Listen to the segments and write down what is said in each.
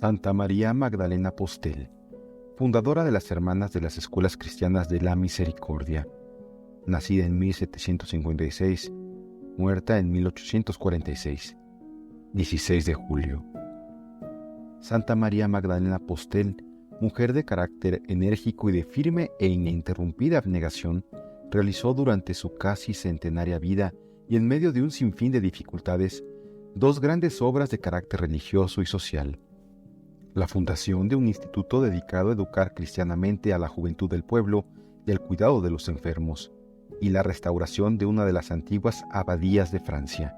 Santa María Magdalena Postel, fundadora de las Hermanas de las Escuelas Cristianas de la Misericordia, nacida en 1756, muerta en 1846, 16 de julio. Santa María Magdalena Postel, mujer de carácter enérgico y de firme e ininterrumpida abnegación, realizó durante su casi centenaria vida y en medio de un sinfín de dificultades, dos grandes obras de carácter religioso y social: la fundación de un instituto dedicado a educar cristianamente a la juventud del pueblo y al cuidado de los enfermos, y la restauración de una de las antiguas abadías de Francia.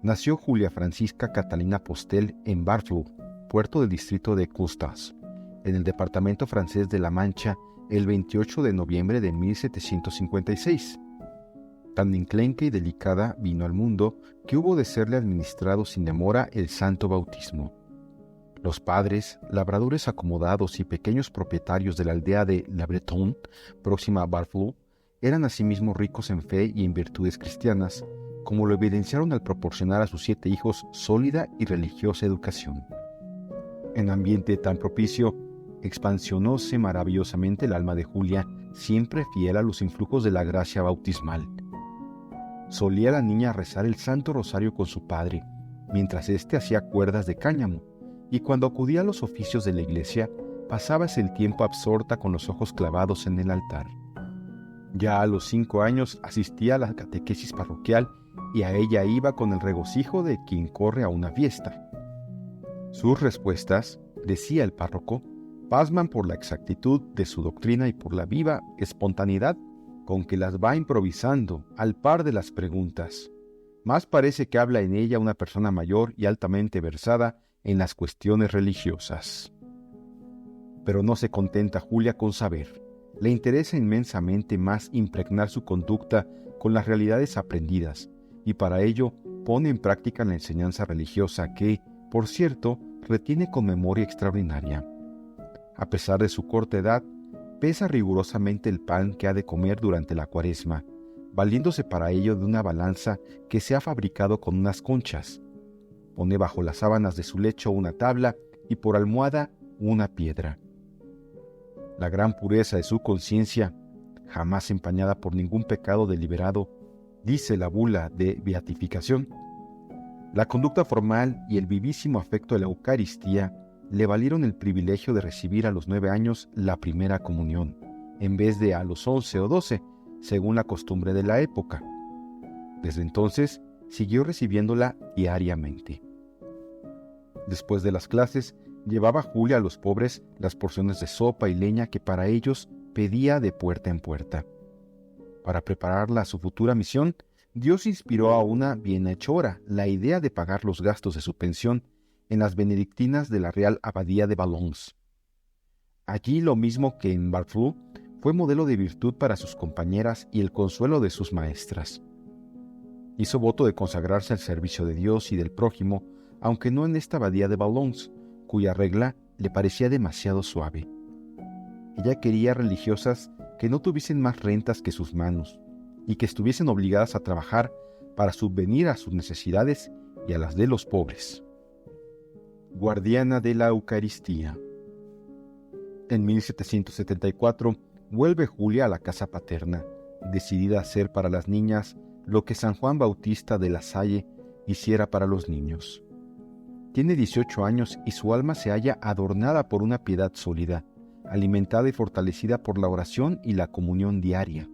Nació Julia Francisca Catalina Postel en Barfleur, puerto del distrito de Custas, en el departamento francés de La Mancha, el 28 de noviembre de 1756. Tan enclenque y delicada vino al mundo que hubo de serle administrado sin demora el santo bautismo. Los padres, labradores acomodados y pequeños propietarios de la aldea de La Bretonne, próxima a Barfleur, eran asimismo ricos en fe y en virtudes cristianas, como lo evidenciaron al proporcionar a sus 7 hijos sólida y religiosa educación. En ambiente tan propicio, expansionóse maravillosamente el alma de Julia, siempre fiel a los influjos de la gracia bautismal. Solía la niña rezar el Santo Rosario con su padre, mientras éste hacía cuerdas de cáñamo, y cuando acudía a los oficios de la iglesia, pasábase el tiempo absorta con los ojos clavados en el altar. Ya a los 5 años asistía a la catequesis parroquial y a ella iba con el regocijo de quien corre a una fiesta. Sus respuestas, decía el párroco, pasman por la exactitud de su doctrina y por la viva espontaneidad con que las va improvisando al par de las preguntas. Más parece que habla en ella una persona mayor y altamente versada en las cuestiones religiosas. Pero no se contenta Julia con saber. Le interesa inmensamente más impregnar su conducta con las realidades aprendidas, y para ello pone en práctica la enseñanza religiosa que, por cierto, retiene con memoria extraordinaria. A pesar de su corta edad, pesa rigurosamente el pan que ha de comer durante la Cuaresma, valiéndose para ello de una balanza que se ha fabricado con unas conchas. Pone bajo las sábanas de su lecho una tabla y por almohada una piedra. La gran pureza de su conciencia, jamás empañada por ningún pecado deliberado, dice la bula de beatificación. La conducta formal y el vivísimo afecto de la Eucaristía le valieron el privilegio de recibir a los 9 años la primera comunión, en vez de a los 11 o 12, según la costumbre de la época. Desde entonces, siguió recibiéndola diariamente. Después de las clases, llevaba Julia a los pobres las porciones de sopa y leña que para ellos pedía de puerta en puerta. Para prepararla a su futura misión, Dios inspiró a una bienhechora la idea de pagar los gastos de su pensión en las benedictinas de la Real Abadía de Valence. Allí, lo mismo que en Barfleur, fue modelo de virtud para sus compañeras y el consuelo de sus maestras. Hizo voto de consagrarse al servicio de Dios y del prójimo, aunque no en esta abadía de Valence, cuya regla le parecía demasiado suave. Ella quería religiosas que no tuviesen más rentas que sus manos y que estuviesen obligadas a trabajar para subvenir a sus necesidades y a las de los pobres. Guardiana de la Eucaristía. En 1774 vuelve Julia a la casa paterna, decidida a hacer para las niñas lo que San Juan Bautista de la Salle hiciera para los niños. Tiene 18 años y su alma se halla adornada por una piedad sólida, alimentada y fortalecida por la oración y la comunión diaria.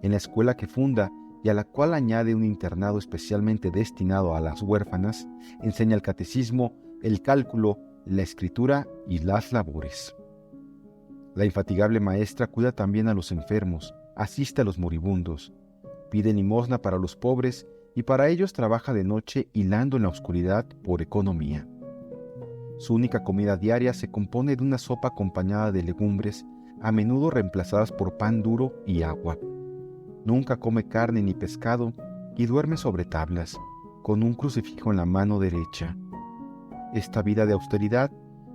En la escuela que funda y a la cual añade un internado especialmente destinado a las huérfanas, enseña el catecismo, el cálculo, la escritura y las labores. La infatigable maestra cuida también a los enfermos, asiste a los moribundos, pide limosna para los pobres y para ellos trabaja de noche hilando en la oscuridad por economía. Su única comida diaria se compone de una sopa acompañada de legumbres, a menudo reemplazadas por pan duro y agua. Nunca come carne ni pescado y duerme sobre tablas, con un crucifijo en la mano derecha. Esta vida de austeridad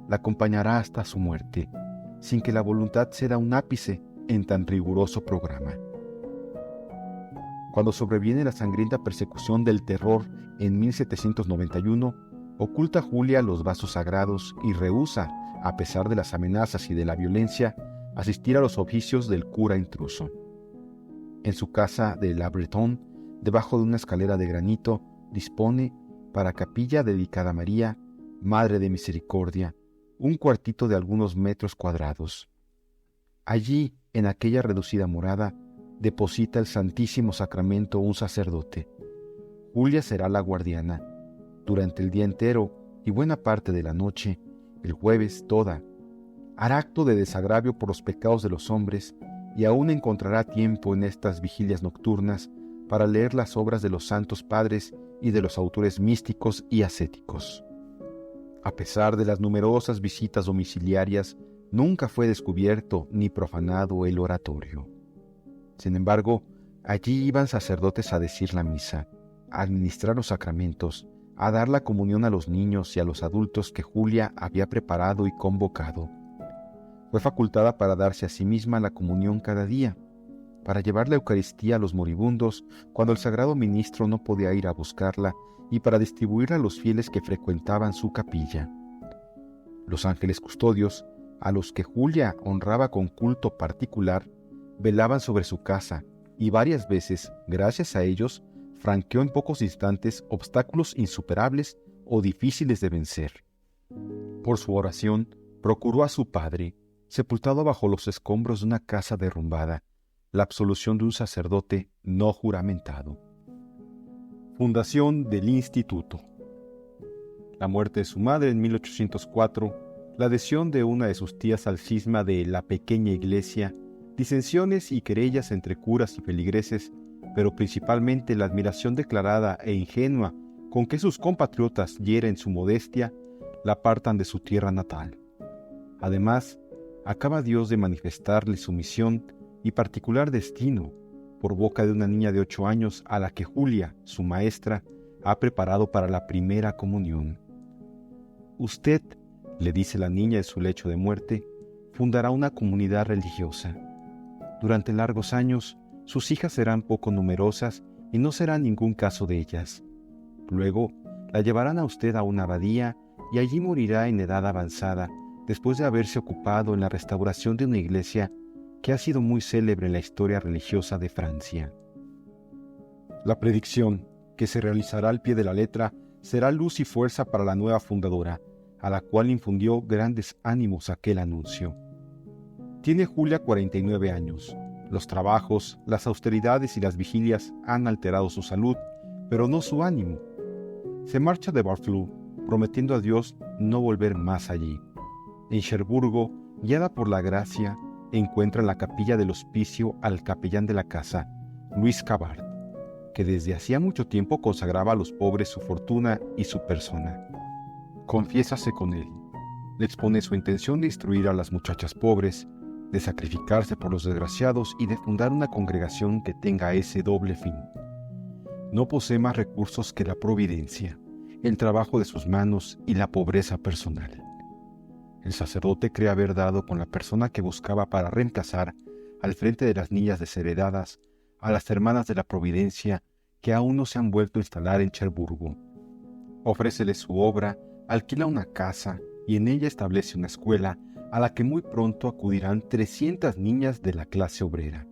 la acompañará hasta su muerte, sin que la voluntad ceda un ápice en tan riguroso programa. Cuando sobreviene la sangrienta persecución del terror en 1791, Oculta Julia los vasos sagrados y rehúsa, a pesar de las amenazas y de la violencia, asistir a los oficios del cura intruso. En su casa de La Bretonne, debajo de una escalera de granito, dispone, para capilla dedicada a María, Madre de Misericordia, un cuartito de algunos metros cuadrados. Allí, en aquella reducida morada, deposita el Santísimo Sacramento un sacerdote. Julia será la guardiana. Durante el día entero y buena parte de la noche, el jueves toda, hará acto de desagravio por los pecados de los hombres y aún encontrará tiempo en estas vigilias nocturnas para leer las obras de los santos padres y de los autores místicos y ascéticos. A pesar de las numerosas visitas domiciliarias, nunca fue descubierto ni profanado el oratorio. Sin embargo, allí iban sacerdotes a decir la misa, a administrar los sacramentos, a dar la comunión a los niños y a los adultos que Julia había preparado y convocado. Fue facultada para darse a sí misma la comunión cada día, para llevar la Eucaristía a los moribundos cuando el sagrado ministro no podía ir a buscarla y para distribuirla a los fieles que frecuentaban su capilla. Los ángeles custodios, a los que Julia honraba con culto particular, velaban sobre su casa y varias veces, gracias a ellos, franqueó en pocos instantes obstáculos insuperables o difíciles de vencer. Por su oración, procuró a su padre, sepultado bajo los escombros de una casa derrumbada, la absolución de un sacerdote no juramentado. Fundación del Instituto. La muerte de su madre en 1804, la adhesión de una de sus tías al cisma de la pequeña iglesia, disensiones y querellas entre curas y feligreses, pero principalmente la admiración declarada e ingenua con que sus compatriotas hieren su modestia, la apartan de su tierra natal. Además, acaba Dios de manifestarle su misión y particular destino por boca de una niña de 8 años a la que Julia, su maestra, ha preparado para la primera comunión. Usted, le dice la niña en su lecho de muerte, fundará una comunidad religiosa. Durante largos años, sus hijas serán poco numerosas y no será ningún caso de ellas. Luego, la llevarán a usted a una abadía y allí morirá en edad avanzada, después de haberse ocupado en la restauración de una iglesia que ha sido muy célebre en la historia religiosa de Francia. La predicción, que se realizará al pie de la letra, será luz y fuerza para la nueva fundadora, a la cual infundió grandes ánimos aquel anuncio. Tiene Julia 49 años. Los trabajos, las austeridades y las vigilias han alterado su salud, pero no su ánimo. Se marcha de Barfleur, prometiendo a Dios no volver más allí. En Cherburgo, guiada por la gracia, encuentra en la capilla del hospicio al capellán de la casa, Luis Cabart, que desde hacía mucho tiempo consagraba a los pobres su fortuna y su persona. Confiésase con él. Le expone su intención de instruir a las muchachas pobres, de sacrificarse por los desgraciados y de fundar una congregación que tenga ese doble fin. No posee más recursos que la providencia, el trabajo de sus manos y la pobreza personal. El sacerdote cree haber dado con la persona que buscaba para reemplazar, al frente de las niñas desheredadas, a las hermanas de la providencia que aún no se han vuelto a instalar en Cherburgo. Ofrécele su obra, alquila una casa y en ella establece una escuela a la que muy pronto acudirán 300 niñas de la clase obrera.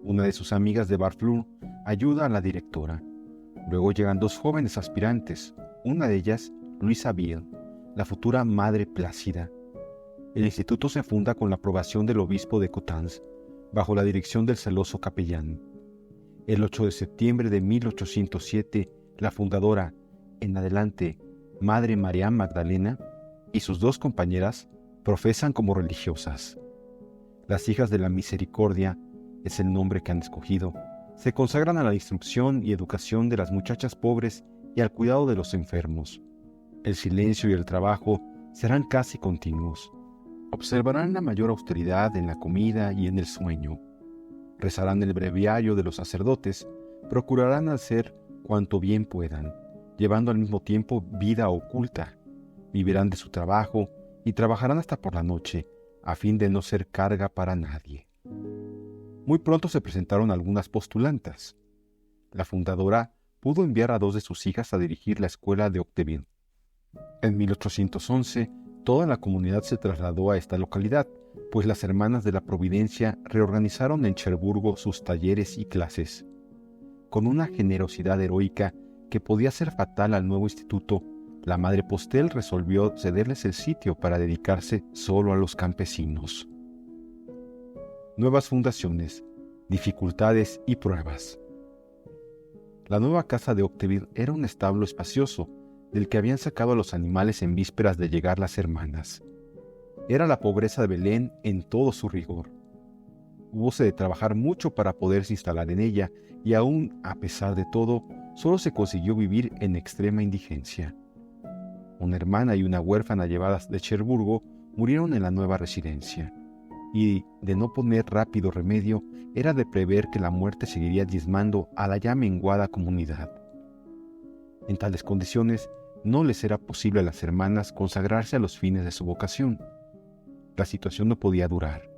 Una de sus amigas de Barfleur ayuda a la directora. Luego llegan 2 jóvenes aspirantes, una de ellas, Luisa Biel, la futura Madre Plácida. El instituto se funda con la aprobación del obispo de Coutances, bajo la dirección del celoso capellán. El 8 de septiembre de 1807, la fundadora, en adelante Madre María Magdalena, y sus 2 compañeras profesan como religiosas. Las hijas de la misericordia, es el nombre que han escogido, se consagran a la instrucción y educación de las muchachas pobres y al cuidado de los enfermos. El silencio y el trabajo serán casi continuos. Observarán la mayor austeridad en la comida y en el sueño. Rezarán el breviario de los sacerdotes, procurarán hacer cuanto bien puedan, llevando al mismo tiempo vida oculta. Vivirán de su trabajo y trabajarán hasta por la noche, a fin de no ser carga para nadie. Muy pronto se presentaron algunas postulantas. La fundadora pudo enviar a 2 de sus hijas a dirigir la escuela de Octeville. En 1811, toda la comunidad se trasladó a esta localidad, pues las Hermanas de la Providencia reorganizaron en Cherburgo sus talleres y clases. Con una generosidad heroica que podía ser fatal al nuevo instituto, la Madre Postel resolvió cederles el sitio para dedicarse solo a los campesinos. Nuevas fundaciones, dificultades y pruebas. La nueva casa de Octeville era un establo espacioso, del que habían sacado a los animales en vísperas de llegar las hermanas. Era la pobreza de Belén en todo su rigor. Hubose de trabajar mucho para poderse instalar en ella, y aún, a pesar de todo, solo se consiguió vivir en extrema indigencia. Una hermana y una huérfana llevadas de Cherburgo murieron en la nueva residencia, y, de no poner rápido remedio, era de prever que la muerte seguiría diezmando a la ya menguada comunidad. En tales condiciones, no les era posible a las hermanas consagrarse a los fines de su vocación. La situación no podía durar.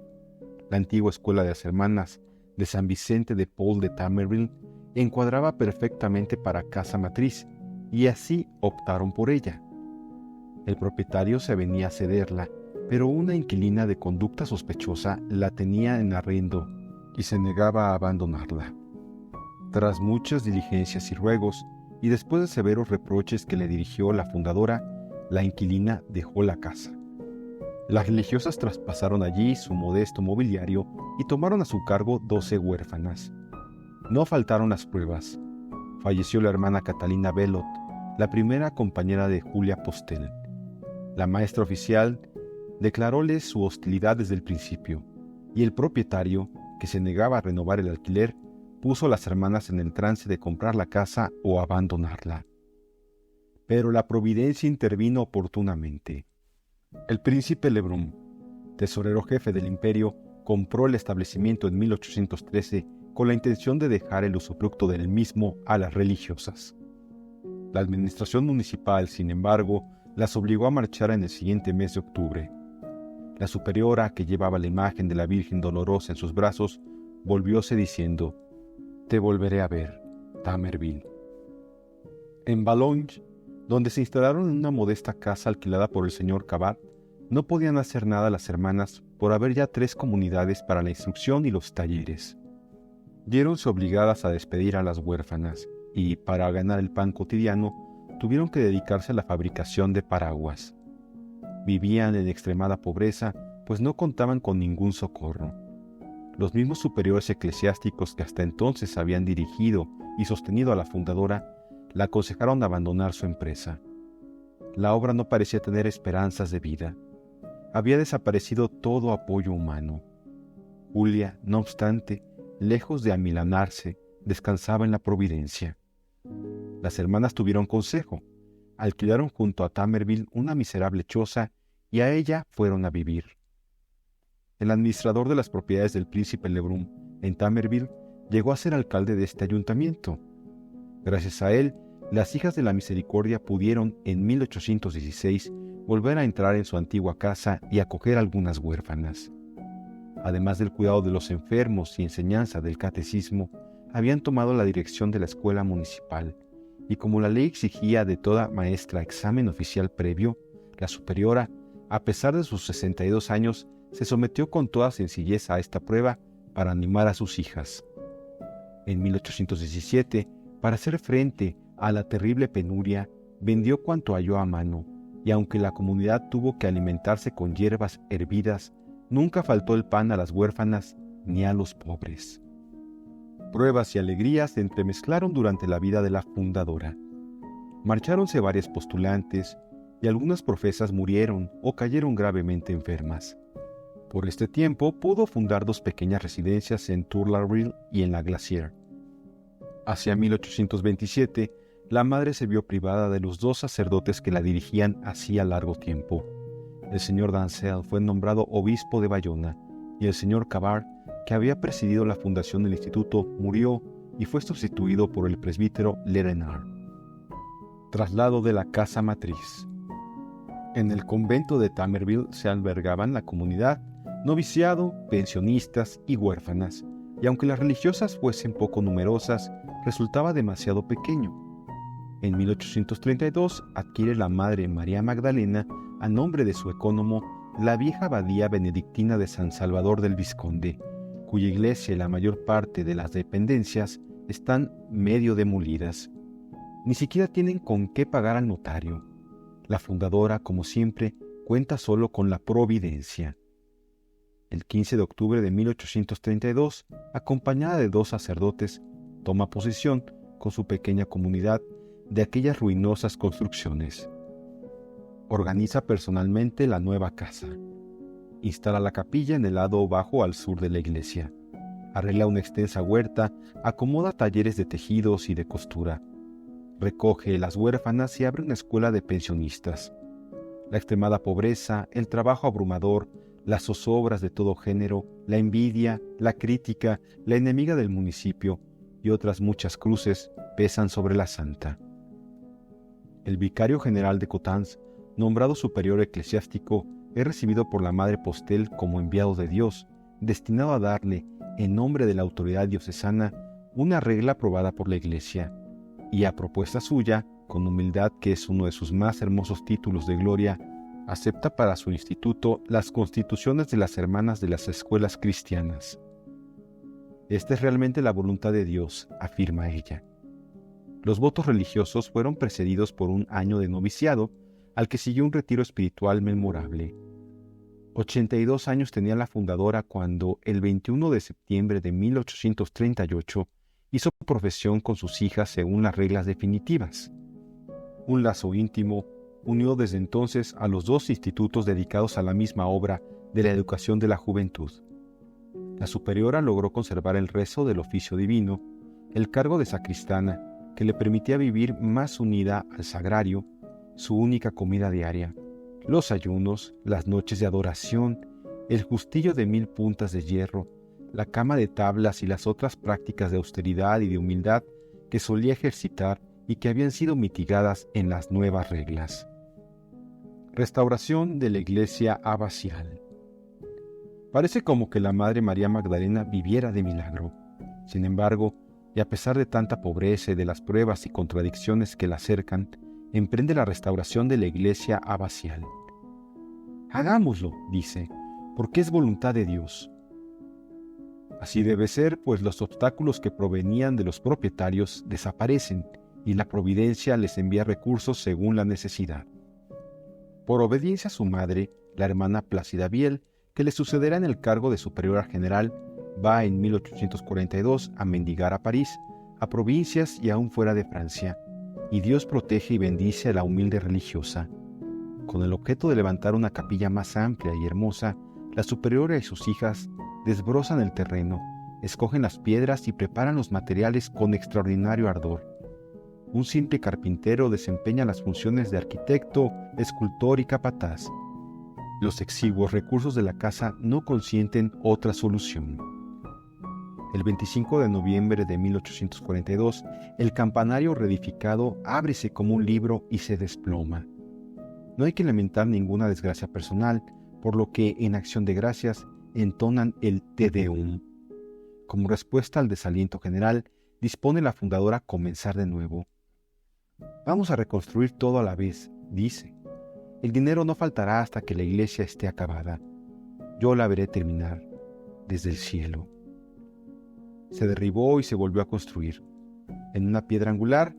La antigua escuela de las hermanas de San Vicente de Paul de Tamerville encuadraba perfectamente para casa matriz, y así optaron por ella. El propietario se avenía a cederla, pero una inquilina de conducta sospechosa la tenía en arrendo y se negaba a abandonarla. Tras muchas diligencias y ruegos, y después de severos reproches que le dirigió la fundadora, la inquilina dejó la casa. Las religiosas traspasaron allí su modesto mobiliario y tomaron a su cargo 12 huérfanas. No faltaron las pruebas. Falleció la hermana Catalina Bellot, la primera compañera de Julia Postel. La maestra oficial declaróles su hostilidad desde el principio, y el propietario, que se negaba a renovar el alquiler, puso a las hermanas en el trance de comprar la casa o abandonarla. Pero la providencia intervino oportunamente. El príncipe Lebrun, tesorero jefe del imperio, compró el establecimiento en 1813 con la intención de dejar el usufructo del mismo a las religiosas. La administración municipal, sin embargo, las obligó a marchar en el siguiente mes de octubre. La superiora, que llevaba la imagen de la Virgen Dolorosa en sus brazos, volvióse diciendo: «Te volveré a ver, Tamerville». En Boulogne, donde se instalaron en una modesta casa alquilada por el señor Cabot, no podían hacer nada las hermanas por haber ya 3 comunidades para la instrucción y los talleres. Viéronse obligadas a despedir a las huérfanas y, para ganar el pan cotidiano, tuvieron que dedicarse a la fabricación de paraguas. Vivían en extremada pobreza, pues no contaban con ningún socorro. Los mismos superiores eclesiásticos que hasta entonces habían dirigido y sostenido a la fundadora, la aconsejaron abandonar su empresa. La obra no parecía tener esperanzas de vida. Había desaparecido todo apoyo humano. Julia, no obstante, lejos de amilanarse, descansaba en la providencia. Las hermanas tuvieron consejo, alquilaron junto a Tamerville una miserable choza y a ella fueron a vivir. El administrador de las propiedades del príncipe Lebrun en Tamerville llegó a ser alcalde de este ayuntamiento. Gracias a él, las hijas de la misericordia pudieron, en 1816, volver a entrar en su antigua casa y acoger algunas huérfanas. Además del cuidado de los enfermos y enseñanza del catecismo, habían tomado la dirección de la escuela municipal, y como la ley exigía de toda maestra examen oficial previo, la superiora, a pesar de sus 62 años, se sometió con toda sencillez a esta prueba para animar a sus hijas. En 1817, para hacer frente a la terrible penuria, vendió cuanto halló a mano, y aunque la comunidad tuvo que alimentarse con hierbas hervidas, nunca faltó el pan a las huérfanas ni a los pobres. Pruebas y alegrías se entremezclaron durante la vida de la fundadora. Marcháronse varias postulantes, y algunas profesas murieron o cayeron gravemente enfermas. Por este tiempo pudo fundar 2 pequeñas residencias en Tourlaville y en La Glacière. Hacia 1827, la madre se vio privada de los 2 sacerdotes que la dirigían hacía largo tiempo. El señor Dancel fue nombrado obispo de Bayona, y el señor Cabart, que había presidido la fundación del instituto, murió y fue sustituido por el presbítero Le Renard. Traslado de la casa matriz. En el convento de Tamerville se albergaban la comunidad, noviciado, pensionistas y huérfanas, y aunque las religiosas fuesen poco numerosas, resultaba demasiado pequeño. En 1832 adquiere la Madre María Magdalena, a nombre de su ecónomo, la vieja abadía benedictina de San Salvador del Vizconde, cuya iglesia y la mayor parte de las dependencias están medio demolidas. Ni siquiera tienen con qué pagar al notario. La fundadora, como siempre, cuenta solo con la providencia. El 15 de octubre de 1832, acompañada de 2 sacerdotes, toma posesión, con su pequeña comunidad, de aquellas ruinosas construcciones. Organiza personalmente la nueva casa. Instala la capilla en el lado bajo al sur de la iglesia. Arregla una extensa huerta, acomoda talleres de tejidos y de costura. Recoge las huérfanas y abre una escuela de pensionistas. La extremada pobreza, el trabajo abrumador, las zozobras de todo género, la envidia, la crítica, la enemiga del municipio y otras muchas cruces pesan sobre la santa. El vicario general de Coutances, nombrado superior eclesiástico, es recibido por la Madre Postel como enviado de Dios, destinado a darle, en nombre de la autoridad diocesana, una regla aprobada por la Iglesia, y a propuesta suya, con humildad que es uno de sus más hermosos títulos de gloria, acepta para su instituto las constituciones de las hermanas de las escuelas cristianas. Esta es realmente la voluntad de Dios, afirma ella. Los votos religiosos fueron precedidos por un año de noviciado, al que siguió un retiro espiritual memorable. 82 años tenía la fundadora cuando, el 21 de septiembre de 1838, hizo profesión con sus hijas según las reglas definitivas. Un lazo íntimo unió desde entonces a los 2 institutos dedicados a la misma obra de la educación de la juventud. La superiora logró conservar el rezo del oficio divino, el cargo de sacristana, que le permitía vivir más unida al sagrario, su única comida diaria, los ayunos, las noches de adoración, el justillo de 1000 puntas de hierro, la cama de tablas y las otras prácticas de austeridad y de humildad que solía ejercitar y que habían sido mitigadas en las nuevas reglas. Restauración de la iglesia abacial. Parece como que la Madre María Magdalena viviera de milagro. Sin embargo, y a pesar de tanta pobreza y de las pruebas y contradicciones que la cercan, emprende la restauración de la iglesia abacial. Hagámoslo, dice, porque es voluntad de Dios. Así debe ser, pues los obstáculos que provenían de los propietarios desaparecen y la providencia les envía recursos según la necesidad. Por obediencia a su madre, la hermana Plácida Viel, que le sucederá en el cargo de superiora general, va en 1842 a mendigar a París, a provincias y aún fuera de Francia, y Dios protege y bendice a la humilde religiosa. Con el objeto de levantar una capilla más amplia y hermosa, la superiora y sus hijas desbrozan el terreno, escogen las piedras y preparan los materiales con extraordinario ardor. Un simple carpintero desempeña las funciones de arquitecto, escultor y capataz. Los exiguos recursos de la casa no consienten otra solución. El 25 de noviembre de 1842, el campanario reedificado ábrese como un libro y se desploma. No hay que lamentar ninguna desgracia personal, por lo que, en acción de gracias, entonan el Te Deum. Como respuesta al desaliento general, dispone la fundadora comenzar de nuevo. Vamos a reconstruir todo a la vez, dice. El dinero no faltará hasta que la iglesia esté acabada. Yo la veré terminar desde el cielo. Se derribó y se volvió a construir. En una piedra angular,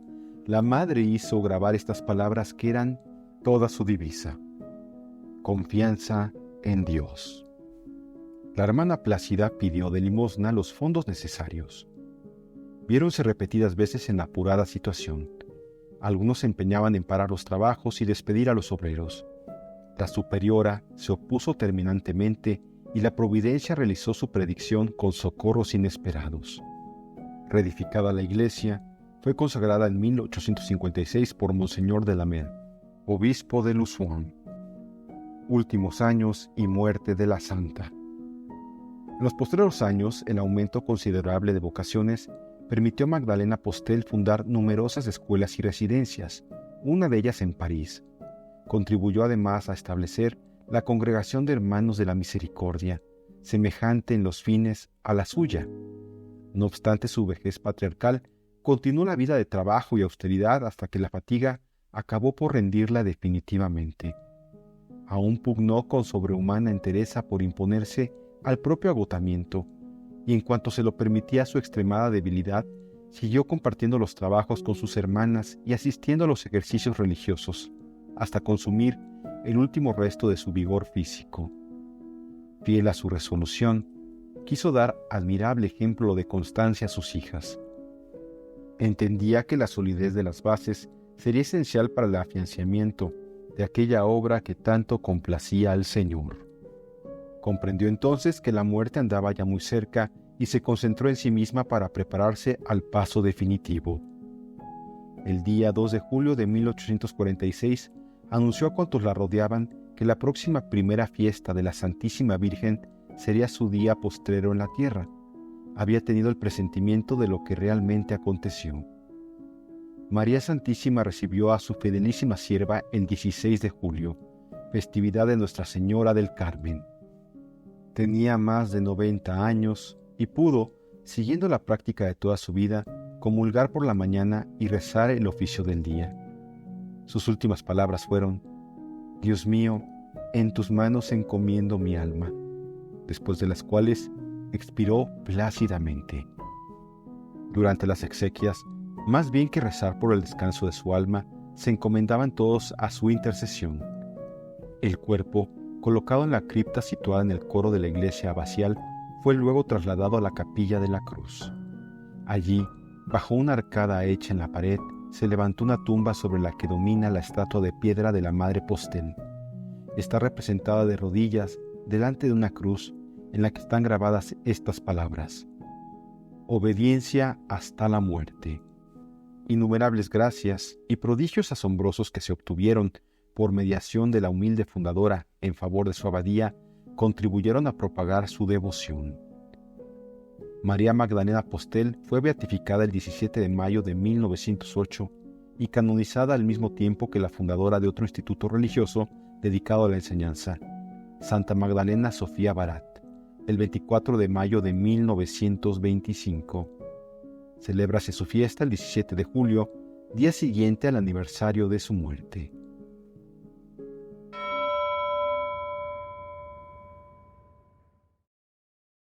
la madre hizo grabar estas palabras que eran toda su divisa. Confianza en Dios. La hermana Plácida pidió de limosna los fondos necesarios. Viéronse repetidas veces en la apurada situación. Algunos se empeñaban en parar los trabajos y despedir a los obreros. La superiora se opuso terminantemente y la providencia realizó su predicción con socorros inesperados. Reedificada la iglesia, fue consagrada en 1856 por Monseñor de la Mer, obispo de Luzón. Últimos años y muerte de la santa. En los posteriores años, el aumento considerable de vocaciones permitió a Magdalena Postel fundar numerosas escuelas y residencias, una de ellas en París. Contribuyó además a establecer la Congregación de Hermanos de la Misericordia, semejante en los fines a la suya. No obstante su vejez patriarcal, continuó la vida de trabajo y austeridad hasta que la fatiga acabó por rendirla definitivamente. Aún pugnó con sobrehumana entereza por imponerse al propio agotamiento, y en cuanto se lo permitía su extremada debilidad, siguió compartiendo los trabajos con sus hermanas y asistiendo a los ejercicios religiosos, hasta consumir el último resto de su vigor físico. Fiel a su resolución, quiso dar admirable ejemplo de constancia a sus hijas. Entendía que la solidez de las bases sería esencial para el afianzamiento de aquella obra que tanto complacía al Señor. Comprendió entonces que la muerte andaba ya muy cerca y se concentró en sí misma para prepararse al paso definitivo. El día 2 de julio de 1846 anunció a cuantos la rodeaban que la próxima primera fiesta de la Santísima Virgen sería su día postrero en la tierra. Había tenido el presentimiento de lo que realmente aconteció. María Santísima recibió a su fidelísima sierva el 16 de julio, festividad de Nuestra Señora del Carmen. Tenía más de 90 años y pudo, siguiendo la práctica de toda su vida, comulgar por la mañana y rezar el oficio del día. Sus últimas palabras fueron: «Dios mío, en tus manos encomiendo mi alma», después de las cuales expiró plácidamente. Durante las exequias, más bien que rezar por el descanso de su alma, se encomendaban todos a su intercesión. El cuerpo, colocado en la cripta situada en el coro de la iglesia abacial, fue luego trasladado a la capilla de la Cruz. Allí, bajo una arcada hecha en la pared, se levantó una tumba sobre la que domina la estatua de piedra de la Madre Postel. Está representada de rodillas delante de una cruz en la que están grabadas estas palabras: «Obediencia hasta la muerte». Innumerables gracias y prodigios asombrosos que se obtuvieron por mediación de la humilde fundadora en favor de su abadía contribuyeron a propagar su devoción. María Magdalena Postel fue beatificada el 17 de mayo de 1908 y canonizada al mismo tiempo que la fundadora de otro instituto religioso dedicado a la enseñanza, Santa Magdalena Sofía Barat, el 24 de mayo de 1925. Celébrase su fiesta el 17 de julio, día siguiente al aniversario de su muerte.